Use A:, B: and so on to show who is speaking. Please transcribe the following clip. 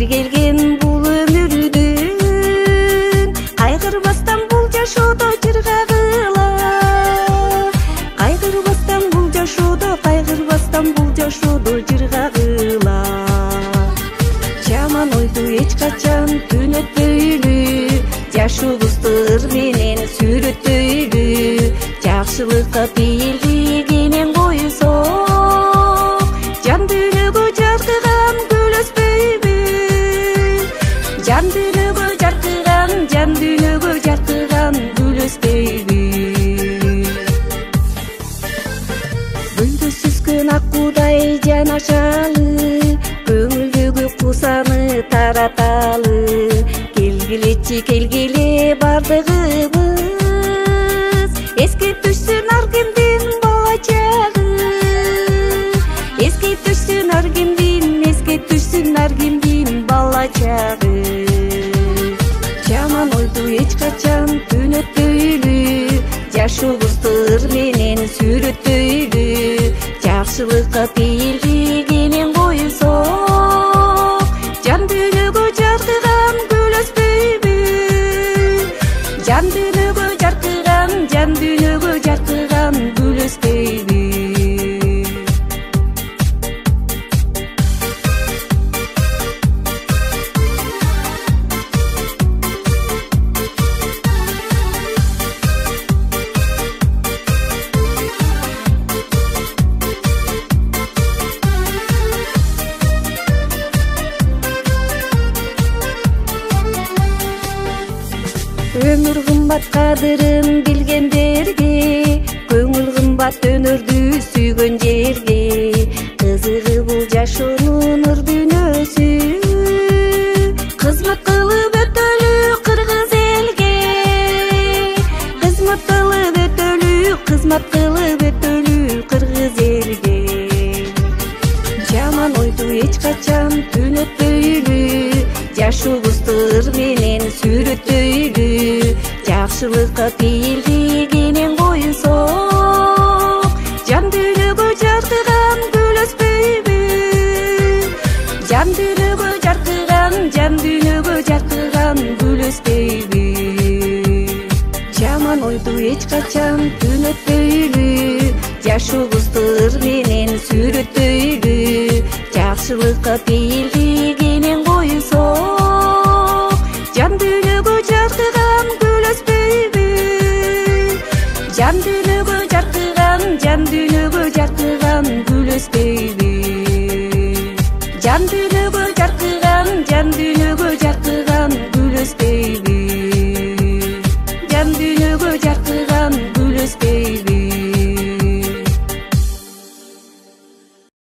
A: бир келген бул өмүрдүн кайгырбастан бул жашоодо жыр кагыла, кайгырбастан бул жашоодо, кайгырбастан бул жашоодо жыр кагыла. Жаман ойду эч качан түнөтпөйлү, жашообузду ыр менен сүрөттөйлү, жакшылыкка пейилдигенен койсок, жан дүйнөгө жаркыган гүл өспөйбү, жан дүйнөгө жаркыган, жан дүйнөгө жаркыган гүл өспөйбү. Гүлдү сүзгөн ак куудай жанашалы, көңүлдөгү кусаны тараталы, келгилечи келгиле бардыгыбыз, эске түшсүн ар кимдин бала чагы, эске түшсүн ар кимдин, эске түшсүн ар кимдин бала чагы. Жаман ойду эч качан түнөтпөйлү, жашообузду ыр менен сүрөттөйлү, жакшылыкка пейилдигенен койсок, жан дүйнөгө жаркыган гүл өспөйбү, жан дүйнөгө жаркыган, жан дүйнөгө жаркыган гүл өспөйбү. Өмүр кымбат, кадырын билгендерге, көңүл кымбат, өнөрдү сүйгөн жерге, кызыгы бул жашоонун ыр дүйнөсү, кызмат кылып өтөлү кыргыз элге, кызмат кылып өтөлү, кызмат кылып өтөлү кыргыз элге. Жаман ойду эч качан түнөтпөйлү, жашообузду ыр менен сүрөттөйлү, жакшылыкка пейилдигенен койсок, жан дүйнөгө жаркыган гүл өспөйбү, жан дүйнөгө жаркыган, жан дүйнөгө жаркыган гүл өспөйбү. Жаман ойду эч качан түнөтпөйлү, жашообузду ыр менен сүрөттөйлү, жакшылыкка пейилдигенен койсок, жан дүйнөгө жаркыган гүл өспөйбү, жан дүйнөгө жаркыган, жан дүйнөгө жаркыган гүл өспөйбү, жан дүйнөгө жаркыган, жан дүйнөгө